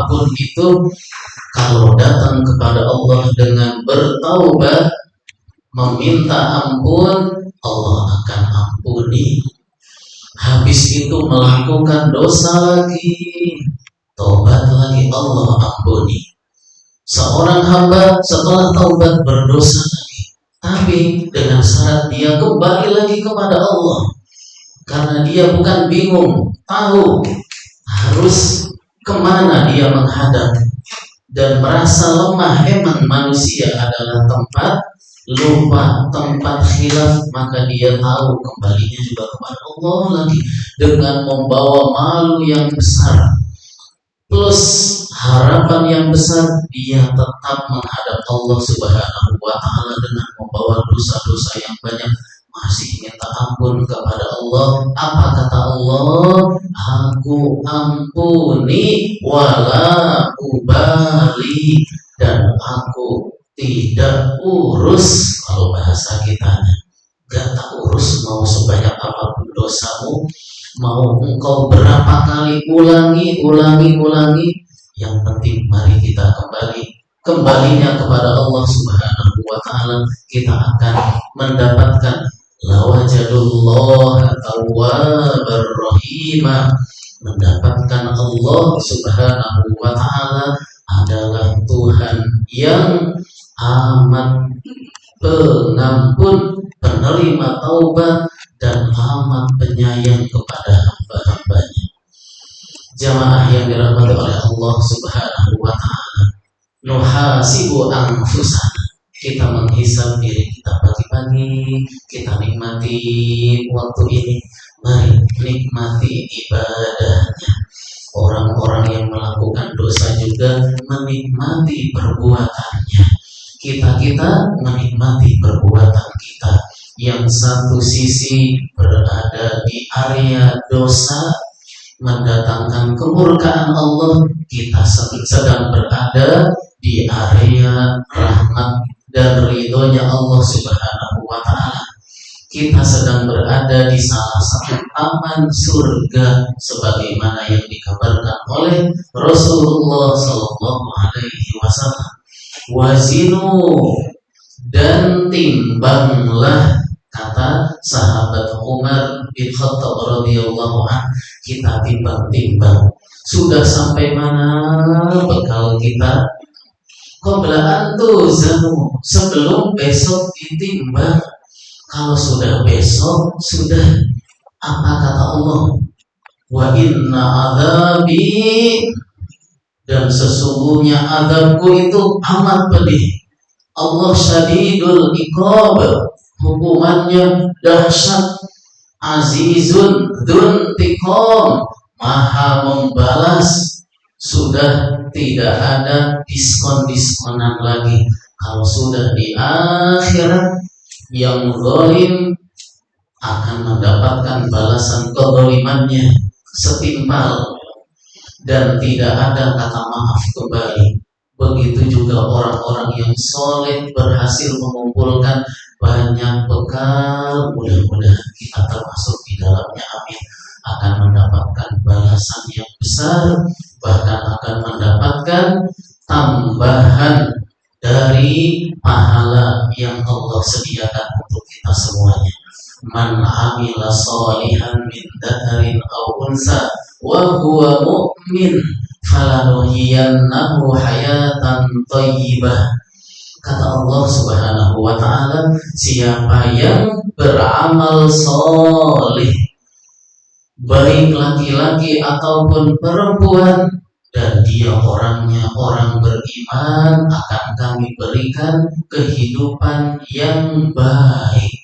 apapun itu, kalau datang kepada Allah dengan bertaubat, meminta ampun, Allah akan ampuni. Habis itu melakukan dosa lagi, taubat lagi, Allah ampuni. Seorang hamba setelah taubat berdosa lagi, tapi dengan syarat dia kembali lagi kepada Allah, karena dia bukan bingung, tahu harus kemana dia menghadap, dan merasa lemah. Emang manusia adalah tempat lupa, tempat khilaf, maka dia tahu kembalinya juga kepada Allah lagi, dengan membawa malu yang besar plus harapan yang besar. Dia tetap menghadap Allah Subhanahu wa Ta'ala dengan membawa dosa-dosa yang banyak, masih minta ampun kepada Allah. Apa kata Allah? Aku ampuni wala ubali, dan aku tidak urus. Kalau bahasa kitanya, gak tak urus mau sebanyak apapun dosamu, mau engkau berapa kali ulangi, yang penting mari kita kembalinya kepada Allah Subhanahu wa Ta'ala. Kita akan mendapatkan lawajadullah tawwabar rahimah, mendapatkan Allah Subhanahu wa Ta'ala adalah Tuhan yang amat pengampun, penerima taubat, dan amat penyayang kepada hamba-hambanya. Jamaah yang dirahmati oleh Allah Subhanahu wa Ta'ala, nuhasibu anfusana, kita menghisab diri kita pagi-pagi, kita nikmati waktu ini, mari nikmati ibadahnya. Orang-orang yang melakukan dosa juga menikmati perbuatannya. Kita menikmati perbuatan kita. Yang satu sisi berada di area dosa, mendatangkan kemurkaan Allah, kita sedang berada di area rahmat dan ridhonya Allah Subhanahu wa Ta'ala. Kita sedang berada di salah satu taman surga, sebagaimana yang dikabarkan oleh Rasulullah Sallallahu Alaihi Wasallam. Wazinu, dan timbanglah, kata sahabat Umar bin Khattab radhiyallahu anhu, kita timbang-timbang sudah sampai mana bekal kita. Qabla antuzanu, sebelum besok ditimbang. Kalau sudah besok, sudah. Apa kata Allah? Wa inna adzabi, dan sesungguhnya azabku itu amat pedih. Allah syadidul iqab, hukumannya dahsyat. Azizun dzuntiqam, maha membalas. Sudah tidak ada diskon-diskonan lagi. Kalau sudah di akhirat, yang zalim akan mendapatkan balasan kezalimannya setimpal, dan tidak ada kata maaf kembali. Begitu juga orang-orang yang soleh berhasil mengumpulkan banyak bekal, mudah-mudahan kita termasuk di dalamnya, amin, akan mendapatkan balasan yang besar, bahkan akan mendapatkan tambahan dari pahala yang Allah sediakan untuk kita semuanya. Man amila sholihan min dzakarin aw unsa wa huwa mu'min falanuhyiyannahu hayatan thayyibah. Kata Allah Subhanahu wa Ta'ala, siapa yang beramal soleh, baik laki-laki ataupun perempuan, dan dia orangnya orang beriman, akan kami berikan kehidupan yang baik.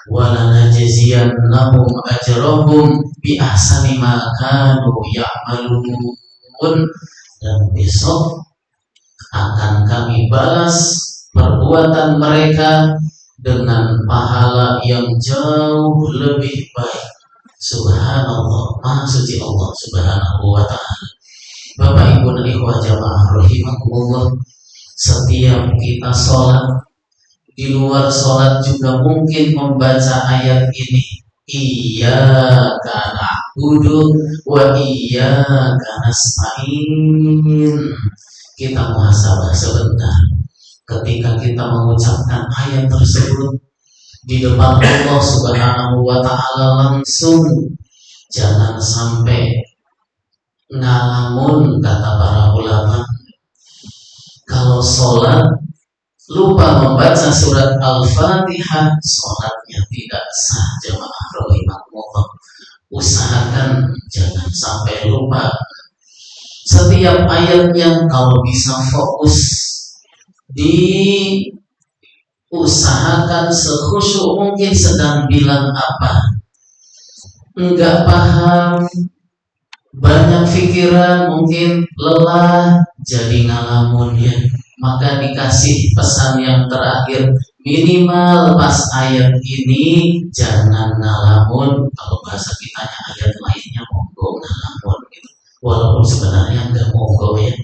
Walanajziyannahum ajrahum bi ahsani ma kanu ya'malun, dan besok akan kami balas perbuatan mereka dengan pahala yang jauh lebih baik. Subhanallah, maha suci Allah Subhanahu wa Ta'ala. Bapak Ibu dan ikhwah jamaah rahimakumullah, setiap kita sholat, di luar sholat juga mungkin membaca ayat ini, iyyaka na'budu wa iyyaka nasta'in. Kita muhasabah sebentar. Ketika kita mengucapkan ayat tersebut di depan Allah Subhanahu wa Ta'ala langsung, jangan sampai ngalamun, kata para ulama. Kalau sholat lupa membaca surat Al-Fatihah, sholatnya tidak sah. Jamaah rahimakumullah, usahakan jangan sampai lupa setiap ayatnya. Kalau bisa fokus, diusahakan sekhusyuk mungkin. Sedang bilang apa, enggak paham, banyak pikiran, mungkin lelah, jadi ngalamun ya. Maka dikasih pesan yang terakhir, minimal pas ayat ini jangan ngalamun. Kalau bahasa kitanya ayat lainnya monggo ngalamun gitu. Walaupun sebenarnya enggak monggo ya.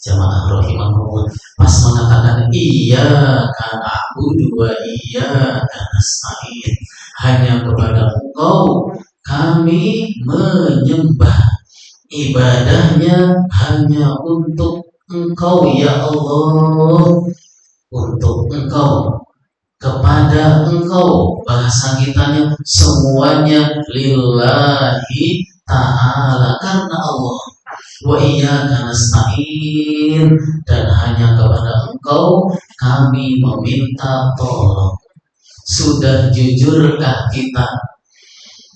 Jamaah rahimahumullah, pas mengatakan iya karena aku dua iya karena nasta'in, hanya kepada Engkau kami menyembah, ibadahnya hanya untuk Engkau ya Allah, untuk Engkau, kepada Engkau. Bahasa kitanya semuanya lillahi ta'ala, karena Allah. Wa iyyaka nasta'in, dan hanya kepada Engkau kami meminta tolong. Sudah jujurkah kita?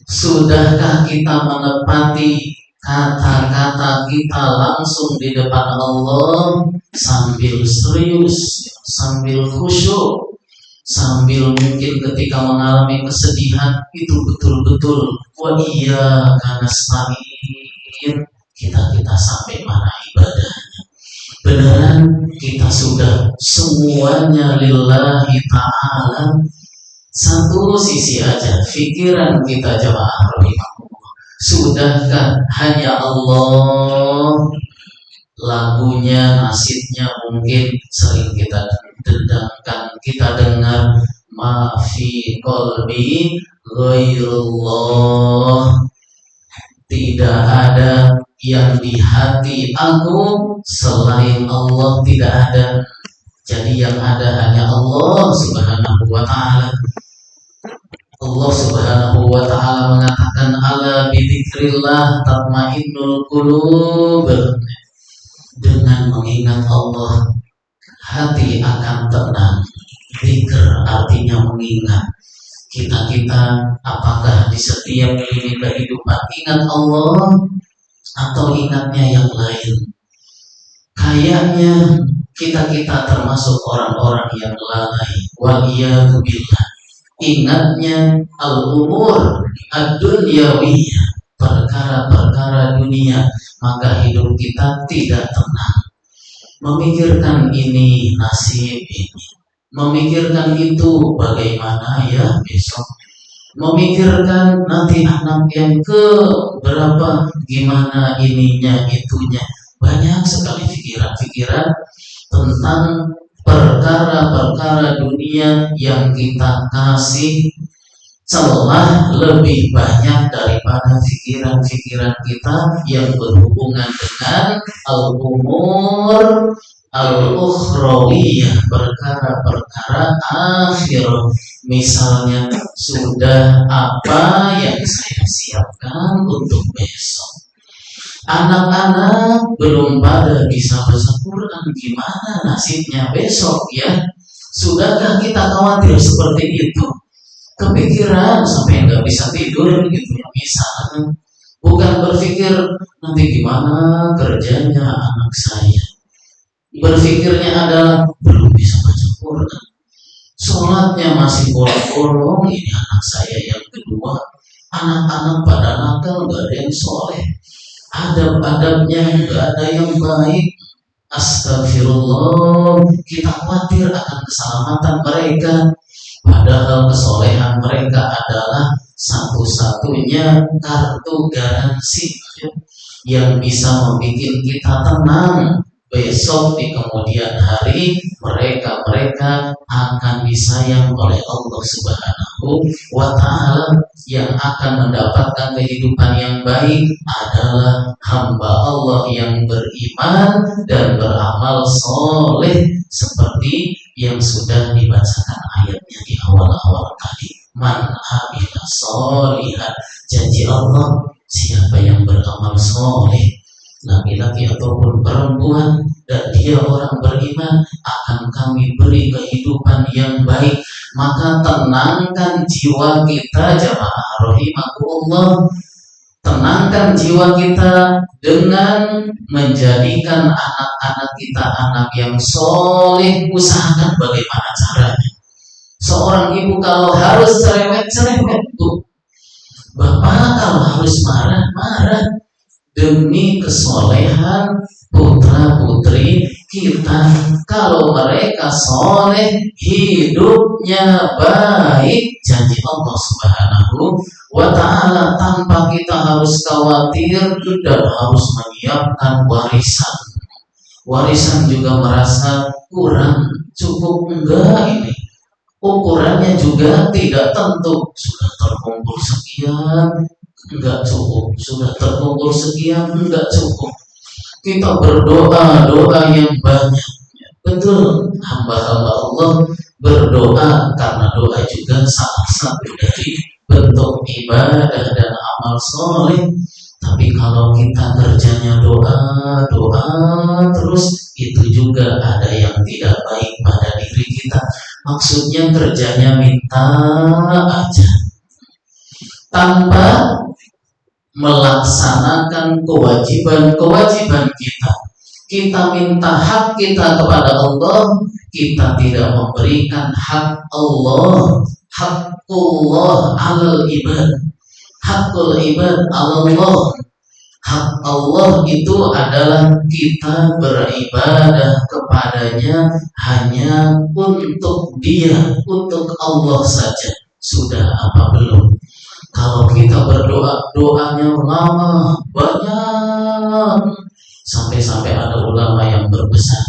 Sudahkah kita menepati kata-kata kita langsung di depan Allah, sambil serius, sambil khusyuk, sambil mungkin ketika mengalami kesedihan itu betul-betul wa iyyaka nasta'in. Kita sampai mana ibadahnya? Beneran kita sudah semuanya lillahi ta'ala. Satu sisi aja pikiran kita, jamaah rahimahumullah, sudahkah hanya Allah? Lagunya, nasidnya mungkin sering kita dendangkan, kita dengar, ma fi qalbi ghairullah, tidak ada yang di hati aku selain Allah, tidak ada. Jadi yang ada hanya Allah Subhanahu wa Ta'ala. Allah Subhanahu wa Ta'ala mengatakan, ala bidzikrillah tatmainnul qulub. Dengan mengingat Allah, hati akan tenang. Zikr artinya mengingat. Kita apakah di setiap lini kehidupan ingat Allah atau ingatnya yang lain? Kayaknya kita termasuk orang-orang yang lalai. Waliyadu billah. Ingatnya al-umur ad-dunyawiyah, perkara-perkara dunia, maka hidup kita tidak tenang. Memikirkan ini, nasib ini, memikirkan itu, bagaimana ya besok, memikirkan nanti anak yang ke berapa, gimana ininya itunya. Banyak sekali pikiran-pikiran tentang perkara-perkara dunia yang kita kasih celah lebih banyak daripada pikiran-pikiran kita yang berhubungan dengan al-umur al-ukhrawiyah, perkara-perkara akhir. Misalnya, sudah apa yang saya siapkan untuk besok? Anak-anak belum pada bisa baca Quran, gimana nasibnya besok ya? Sudahkah kita khawatir seperti itu? Kepikiran sampai nggak bisa tidur gitu ya, misalnya. Bukan berpikir nanti gimana kerjanya anak saya. Berpikirnya adalah belum bisa baca Quran, sholatnya masih bolong-bolong, ini anak saya yang kedua. Anak-anak pada nakal, gak ada yang soleh, adab-adabnya gak ada yang baik. Astagfirullah, kita khawatir akan keselamatan mereka, padahal kesolehan mereka adalah satu-satunya kartu garansi yang bisa membuat kita tenang besok di kemudian hari mereka akan disayang oleh Allah Subhanahu wa Ta'ala. Yang akan mendapatkan kehidupan yang baik adalah hamba Allah yang beriman dan beramal soleh, seperti yang sudah dibacakan ayatnya di awal-awal tadi. Man amila solihan, janji Allah, siapa yang beramal soleh, laki-laki ataupun perempuan, dan dia orang beriman, akan kami beri kehidupan yang baik. Maka tenangkan jiwa kita, jamaah rahimakumullah. Tenangkan jiwa kita dengan menjadikan anak-anak kita anak yang soleh. Usahakan bagaimana caranya. Seorang ibu kalau harus cerewet-cerewet, bapak kalau harus marah-marah, demi kesolehan putra-putri kita. Kalau mereka soleh, hidupnya baik, janji Allah Subhanahu wa Ta'ala, tanpa kita harus khawatir dan harus menyiapkan warisan. Warisan juga merasa kurang, cukup enggak ini. Ukurannya juga tidak tentu, sudah terkumpul sekian, enggak cukup, sudah terkumpul sekian, enggak cukup. Kita berdoa doa yang banyak. Betul, hamba-hamba Allah berdoa, karena doa juga salah satu dari bentuk ibadah dan amal soleh. Tapi kalau kita kerjanya doa terus, itu juga ada yang tidak baik pada diri kita. Maksudnya kerjanya minta aja, tanpa melaksanakan kewajiban kita. Kita minta hak kita kepada Allah, kita tidak memberikan hak Allah. Haqqullah alal ibad, haqqul ibad alallah. Hak Allah itu adalah kita beribadah kepadanya hanya untuk Dia, untuk Allah saja. Sudah apa belum? Kalau kita berdoa, doanya lama, banyak, sampai ada ulama yang berpesan,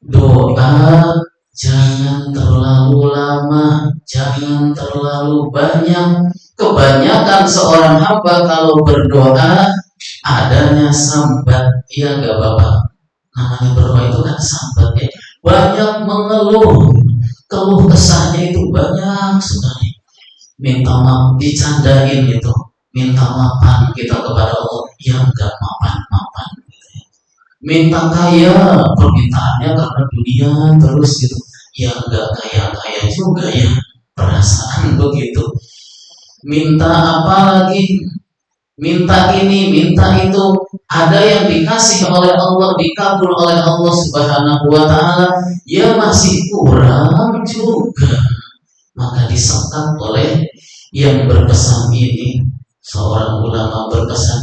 doa jangan terlalu lama, jangan terlalu banyak. Kebanyakan seorang hamba kalau berdoa adanya sambat, iya enggak Bapak? Namanya berdoa itu kan sambat ya. Banyak mengeluh, keluh kesahnya itu banyak sekali. Minta maaf, dicandain gitu, minta maafan kita kepada Allah, ya enggak maafan gitu ya. Minta kaya, permintaannya karena dunia terus gitu, ya enggak kaya juga ya, perasaan begitu. Minta apa lagi, minta ini, minta itu, ada yang dikasih oleh Allah, dikabul oleh Allah Subhanahu wa Ta'ala, ya masih kurang juga. Maka disekat oleh yang berpesan ini. Seorang ulama berpesan,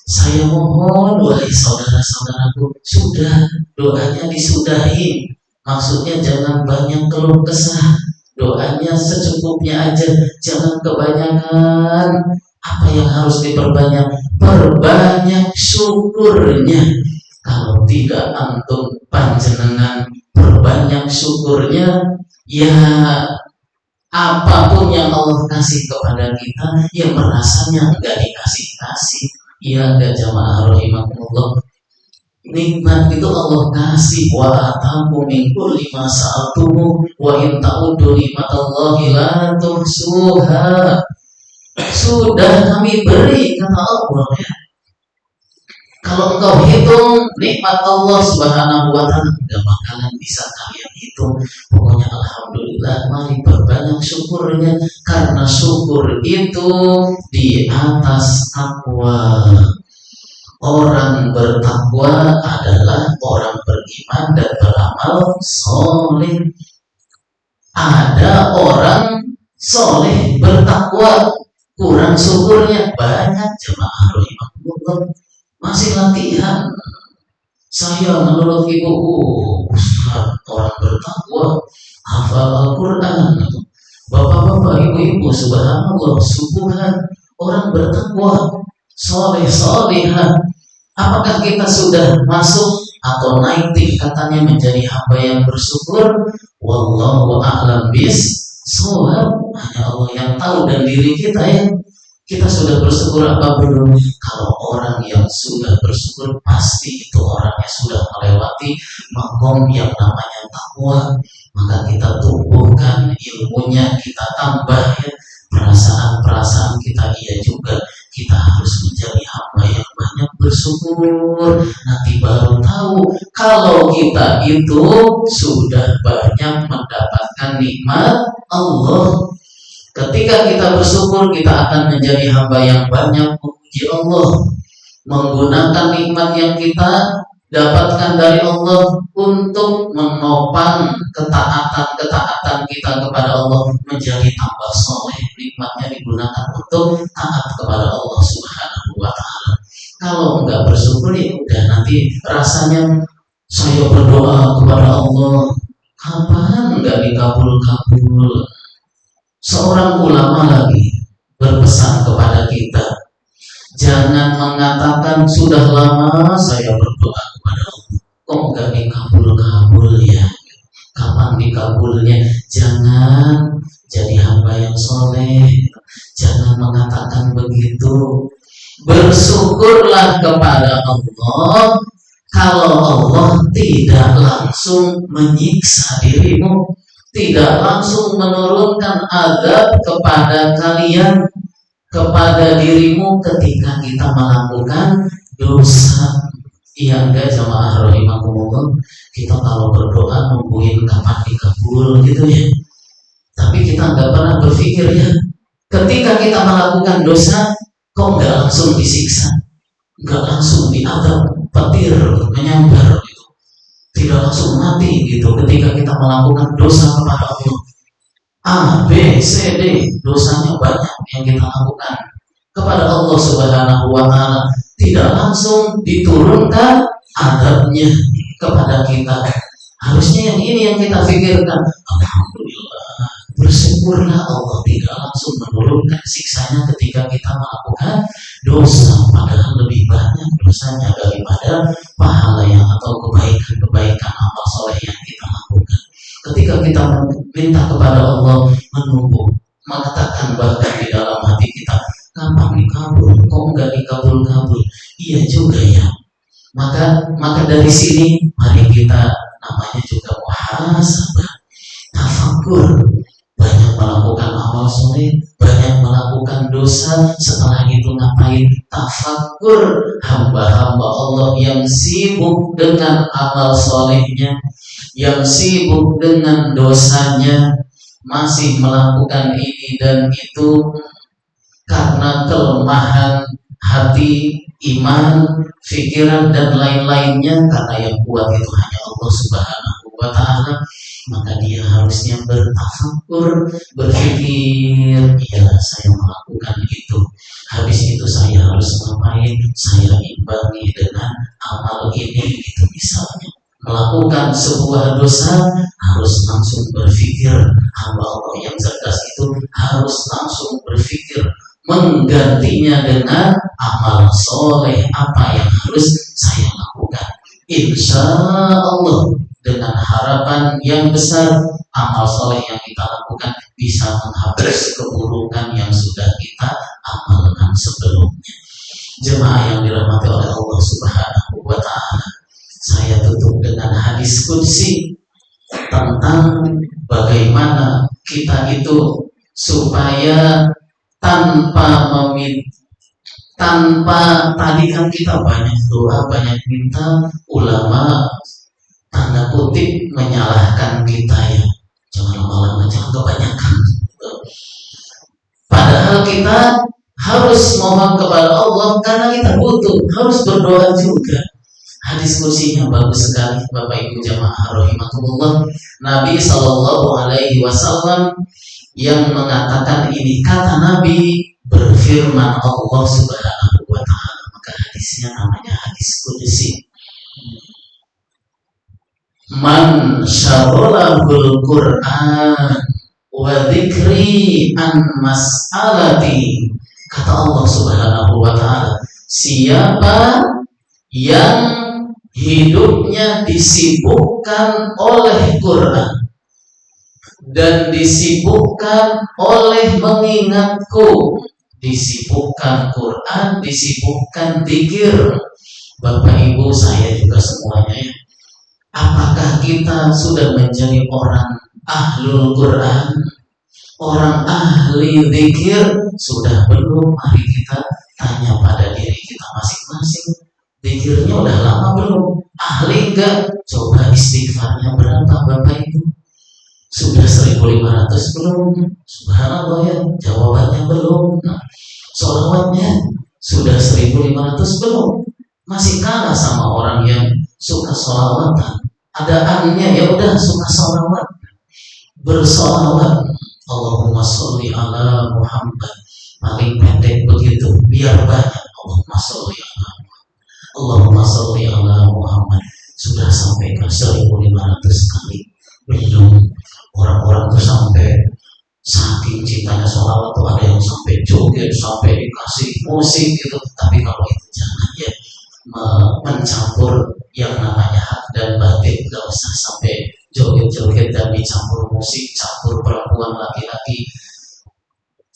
saya mohon wahai saudara-saudaraku, sudah, doanya disudahi. Maksudnya jangan banyak keluh kesah, doanya secukupnya aja, jangan kebanyakan. Apa yang harus diperbanyak? Perbanyak syukurnya. Kalau tidak antum panjenengan perbanyak syukurnya, ya apapun yang Allah kasih kepada kita, ya merasanya enggak dikasih-kasih. Ya enggak, jamaah rahimakumullah. Nikmat itu Allah kasih, wa ataku min kulli ma sa'altumu wa in ta'uddu nikmatallahi la tuhsuha. Sudah kami beri, kata Allah ya. Kalau engkau hitung nikmat Allah Subhanahu wa Ta'ala, enggak bakalan bisa kalian hitung. Pokoknya alhamdulillah, mari perbanyak syukurnya, karena syukur itu di atas takwa. Orang bertakwa adalah orang beriman dan beramal soleh. Ada orang soleh bertakwa, kurang syukurnya banyak, jemaah rahimahullah. Masih latihan. Saya menurut ibu, Ustaz, orang bertakwa, hafal Al-Quran. Bapak-bapak, ibu-ibu, subhanallah, subuhan, orang bertakwa, soleh, solehah. Apakah kita sudah masuk atau naik tingkatannya menjadi hamba yang bersyukur? Wallahu a'lam bis-shawab. Hanya Allah yang tahu, dan diri kita ya. Kita sudah bersyukur apa belum? Kalau orang yang sudah bersyukur, pasti itu orangnya sudah melewati makom yang namanya takwa. Maka kita tumbuhkan ilmunya, kita tambah ya, perasaan-perasaan kita, iya juga kita harus menjadi hamba yang banyak bersyukur. Nanti baru tahu kalau kita itu sudah banyak mendapatkan nikmat Allah. Ketika kita bersyukur, kita akan menjadi hamba yang banyak memuji Allah, menggunakan nikmat yang kita dapatkan dari Allah untuk menopang ketaatan kita kepada Allah menjadi tambah soleh. Nikmatnya digunakan untuk taat kepada Allah Subhanahu wa Ta'ala. Kalau enggak bersyukur, ya udah nanti rasanya saya berdoa kepada Allah, kapan enggak dikabul-kabul. Seorang ulama lagi berpesan kepada kita, jangan mengatakan sudah lama saya berdoa kepada Allah, kok enggak dikabul-kabul ya, kapan dikabulnya. Jangan jadi hamba yang soleh, jangan mengatakan begitu. Bersyukurlah kepada Allah kalau Allah tidak langsung menyiksa dirimu, tidak langsung menurunkan azab kepada kalian, kepada dirimu ketika kita melakukan dosa. Iya enggak jamaah rahimakumullah, kita kalau berdoa nungguin kapan dikabul gitu ya. Tapi kita enggak pernah berpikir ya, ketika kita melakukan dosa, kok enggak langsung disiksa, enggak langsung diadab, petir menyambar gitu, tidak langsung mati gitu ketika kita melakukan dosa kepada Allah. A, B, C, D, dosanya banyak yang kita lakukan kepada Allah Subhanahu wa Ta'ala, tidak langsung diturunkan adabnya kepada kita. Harusnya yang ini yang kita pikirkan. Alhamdulillah, bersyukurlah Allah tidak langsung menurunkan siksanya ketika kita melakukan dosa, padahal lebih banyak dosanya daripada pahala yang atau kebaikan amal soleh yang kita lakukan. Ketika kita minta kepada Allah, menunggu, mengatakan bahkan di dalam hati kita, kapan dikabul, kok enggak dikabul-kabul. Iya juga ya. Maka dari sini mari kita, namanya juga muhasabah, tafakur, banyak melakukan amal soleh, banyak melakukan dosa. Setelah itu ngapain? Tafakur, hamba-hamba Allah yang sibuk dengan amal solehnya, yang sibuk dengan dosanya, masih melakukan ini dan itu karena kelemahan hati, iman, pikiran dan lain-lainnya. Karena yang kuat itu hanya Allah Subhanahu wa Ta'ala. Maka dia harusnya bertafakur, berpikir, ya saya melakukan itu, habis itu saya harus ngapain, saya imbangi dengan amal ini gitu. Misalnya melakukan sebuah dosa, harus langsung berpikir, hamba Allah yang cerdas itu harus langsung berpikir menggantinya dengan amal soleh, apa yang harus saya lakukan. Insya Allah dengan harapan yang besar, amal soleh yang kita lakukan bisa menghapus keburukan yang sudah kita amalkan sebelumnya. Jemaah yang dirahmati oleh Allah Subhanahu wa Ta'ala, saya tutup dengan hadis qudsi tentang bagaimana kita itu supaya tanpa tadi kan kita banyak doa, banyak minta, ulama tanda kutip menyalahkan kita ya, jangan lama-lama, jangan kebanyakan. Padahal kita harus mohon kepada Allah karena kita butuh, harus berdoa juga. Hadis kursinya bagus sekali Bapak Ibu jamaah rahimakumullah. Nabi Shallallahu Alaihi Wasallam yang mengatakan ini, kata Nabi, berfirman Allah Subhanahu wa Ta'ala, maka hadisnya namanya hadis qudsi. Man syaghalahul Qur'an wa dzikri an mas'alati, kata Allah Subhanahu wa Ta'ala, siapa yang hidupnya disibukkan oleh Quran dan disibukkan oleh mengingatku, disibukkan Quran, disibukkan zikir. Bapak Ibu, saya juga semuanya ya. Apakah kita sudah menjadi orang ahlul Quran, orang ahli zikir? Sudah belum? Mari kita tanya pada diri kita masing-masing. Zikirnya udah lama belum? Ahli enggak? Coba istighfarnya berapa Bapak Ibu? Sudah 1500 belum? Subhanallah ya, jawabannya belum. Sholawatnya sudah 1500 belum? Masih kalah sama orang yang suka sholawatan. Ada ahlinya, ya udah suka sholawat, bersolawat. Allahumma sholli ala Muhammad. Paling pendek begitu, biar banyak. Allahumma sholli ala Muhammad. Sudah sampai ke 1500 kali belum? Orang-orang tuh sampai saking cintanya sholawat tuh ada yang sampai joget, sampai dikasih musik gitu. Tapi kalau itu jangan ya, mencampur yang namanya hak dan batin. Gak usah sampai joget-joget dan dicampur musik, campur perempuan laki-laki,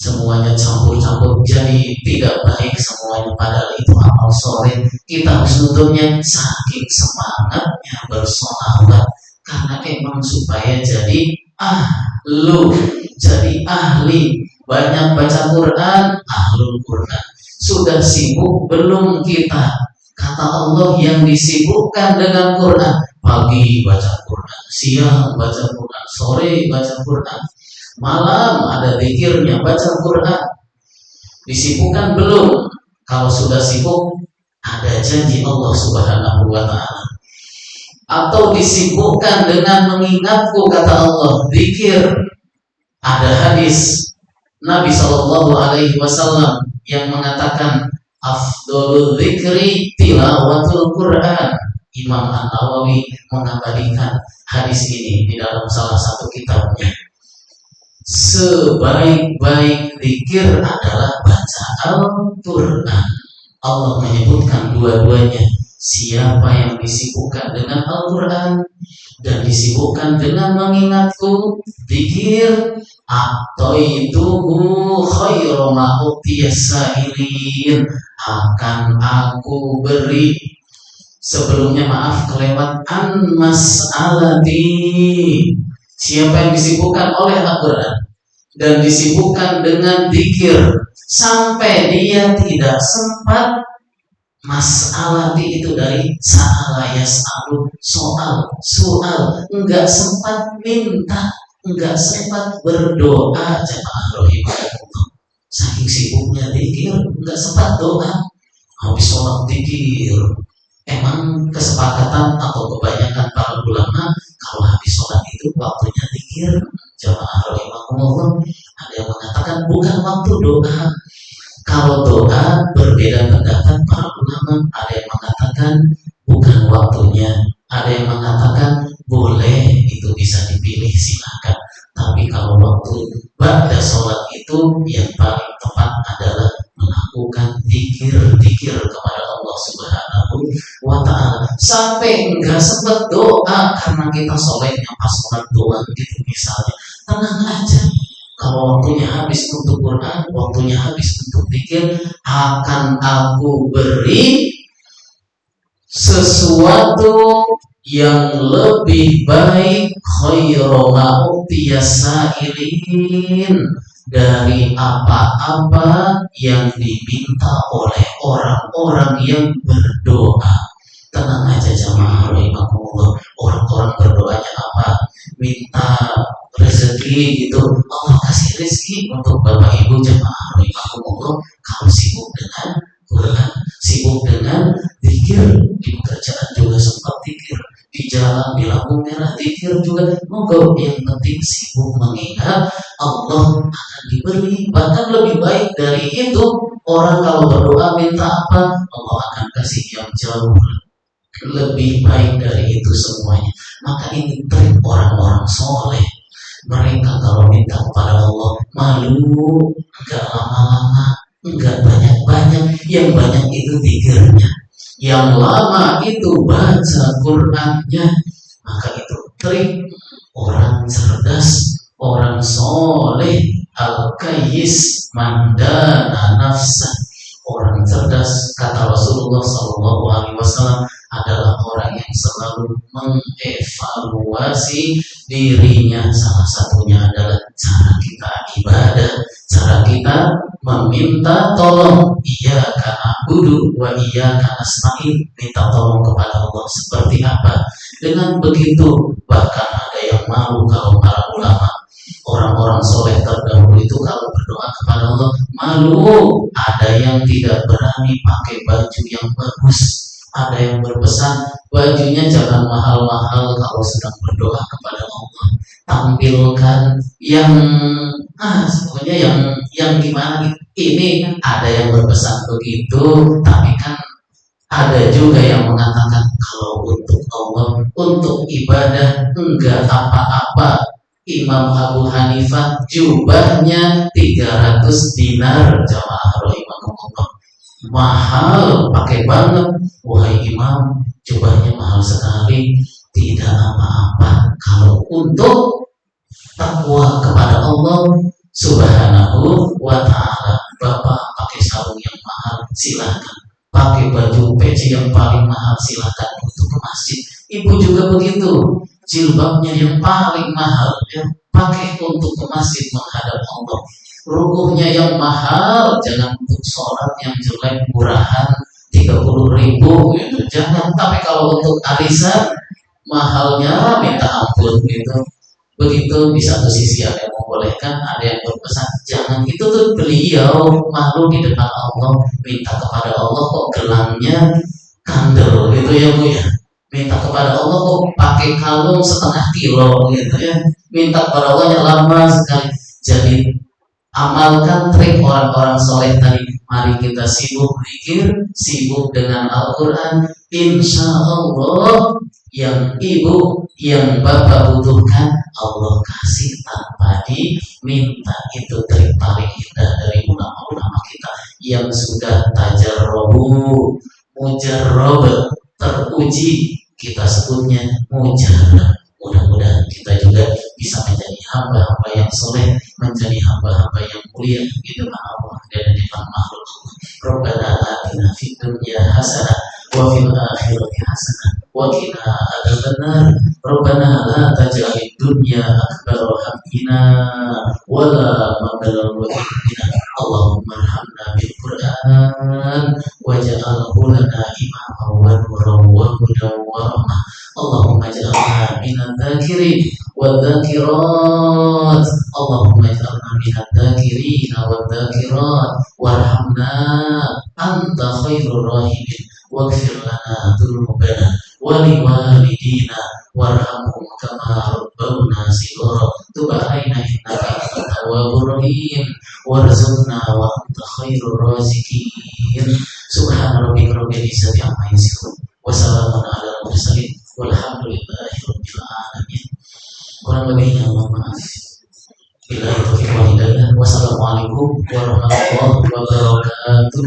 semuanya campur-campur, jadi tidak baik semuanya. Padahal itu amal soleh. Kita harus nuntutnya saking semangatnya bersolawat, karena emang supaya jadi jadi ahli, banyak baca Quran, ahlul Quran. Sudah sibuk belum kita? Kata Allah, yang disibukkan dengan Quran, pagi baca Quran, siang baca Quran, sore baca Quran, malam ada zikirnya, baca Quran. Disibukkan belum? Kalau sudah sibuk, ada janji Allah Subhanahu wa ta'ala. Atau disibukkan dengan mengingatku, kata Allah, zikir. Ada hadis Nabi Shallallahu Alaihi Wasallam yang mengatakan afdolul zikri tilawatul Quran. Imam An-Nawawi mengabadikan hadis ini di dalam salah satu kitabnya. Sebaik-baik zikir adalah baca Al-Quran. Allah menyebutkan dua-duanya. Siapa yang disibukkan dengan Al-Quran dan disibukkan dengan mengingatku, zikir, atau itu khairu ma utiyasailin, akan aku beri. Sebelumnya maaf kelewat an mas'alati. Siapa yang disibukkan oleh Al-Quran dan disibukkan dengan zikir sampai dia tidak sempat, mas'alati itu dari sa'ala yas'alu, soal, enggak sempat minta, enggak sempat berdoa. Jemaah rahimahumullah, saking sibuknya zikir enggak sempat doa. Habis sholat zikir. Emang kesepakatan atau kebanyakan para ulama kalau habis sholat itu waktunya zikir. Jemaah rahimahumullah, ada yang mengatakan bukan waktu doa. Kalau doa berbeda pendapat para ulama. Ada yang mengatakan bukan waktunya, ada yang mengatakan boleh, itu bisa dipilih, silakan. Tapi kalau waktu ba'da sholat itu yang paling tepat adalah melakukan zikir kepada Allah Subhanahu wa ta'ala. Sampai enggak sempat doa karena kita sholatnya pas sholat doang gitu misalnya. Tenang aja. Kalau waktunya habis untuk Quran, waktunya habis untuk zikir, akan aku beri sesuatu yang lebih baik, khairu ma utiyasailin, dari apa-apa yang diminta oleh orang-orang yang berdoa. Tenang aja jamaah rahimahumullah. Orang-orang berdoanya apa? Minta rezeki gitu. Allah kasih rezeki untuk Bapak Ibu jamaah rahimahumullah. Kalau sibuk dengan Quran, sibuk dengan zikir, di pekerjaan juga sempat zikir, di jalan, di lampu merah zikir juga. Moga yang penting sibuk mengingat Allah, akan diberi. Bahkan lebih baik dari itu, orang kalau berdoa minta apa, Allah akan kasih yang jauh lebih baik dari itu semuanya. Maka ini trik orang-orang soleh. Mereka kalau minta kepada Allah malu, enggak lama-lama, enggak banyak-banyak. Yang banyak itu zikirnya, yang lama itu baca Qur'annya, maka itu trik orang cerdas, orang soleh, al-kayyis mandana nafsa. Orang cerdas, kata Rasulullah SAW, adalah orang yang selalu mengevaluasi dirinya. Salah satunya adalah cara kita ibadah, cara kita meminta tolong. Iyyaka na'budu wa iyyaka nasta'in, minta tolong kepada Allah seperti apa? Dengan begitu bahkan ada yang malu kalau para ulama, orang-orang soleh terdahulu itu kalau berdoa kepada Allah malu. Ada yang tidak berani pakai baju yang bagus, ada yang berpesan bajunya jangan mahal-mahal kalau sedang berdoa kepada Allah, tampilkan yang sebenarnya yang gimana gitu. Ini ada yang berpesan begitu, tapi kan ada juga yang mengatakan kalau untuk Allah, untuk ibadah enggak apa-apa. Imam Abu Hanifah jubahnya 300 dinar, jamaah rahimahumullah. Mahal, pakai banget. Wahai imam, jubahnya mahal sekali. Tidak apa-apa kalau untuk takwa kepada Allah Subhanahu wa ta'ala. Bapak pakai sarung yang mahal, silakan. Pakai baju peci yang paling mahal, silakan untuk ke masjid. Ibu juga begitu, jilbabnya yang paling mahal, ya, pakai untuk ke masjid menghadap Allah. Rukuhnya yang mahal, jangan untuk sholat yang jelek murahan 30.000 gitu, jangan. Tapi kalau untuk arisan mahalnya minta ampun gitu. Begitu di satu sisi ada yang membolehkan, ada yang berpesan jangan. Itu tuh beliau malu di depan Allah, minta kepada Allah kok gelangnya kandel gitu ya Bu ya. Minta kepada Allah kok pakai kalung setengah kilo gitu ya. Minta kepada Allah yang lama sekali. Jadi amalkan trik orang-orang soleh tadi. Mari kita sibuk zikir, sibuk dengan Al-Quran. Insya Allah yang ibu, yang bapak butuhkan Allah kasih tanpa diminta. Itu trik paling indah dari ulama-ulama kita yang sudah tajarrobu, mujarrob, teruji. Kita sebutnya mujarab. Mudah-mudahan kita juga bisa menjadi hamba-hamba yang soleh, menjadi hamba-hamba yang mulia di depan Allah dan di depan makhluk. Rabbana atina fid dunya hasanah wa fil akhirati hasanah wa qina adzabannar. Rabbana la taj'alid dunya akbar hammina wa la mablagha ilmina. Allahumma arhamna bil Qur'an waj'alhu lana imaman wa nuran wa hudan wa rahmah. Allahumma ij'alna minadz dzakirin wadz dzakirat. Allahumma ij'alna minadz dzakirin wadz dzakirat warhamna anta khairur rahimin waghfir lana dzunubana wa liwalidina warhamhum kama rabbawna shighara. Tub 'alaina innaka antat tawwabur rahim warzuqna wa anta khairur raziqin. Subhana rabbika rabbil izzati amma yasifun wa salamun 'alal mursalin walhamdulillahi rabbil alamin. Kurang lebihnya mohon maaf. Billahi taufiq wal hidayah. Wassalamualaikum warahmatullahi wabarakatuh.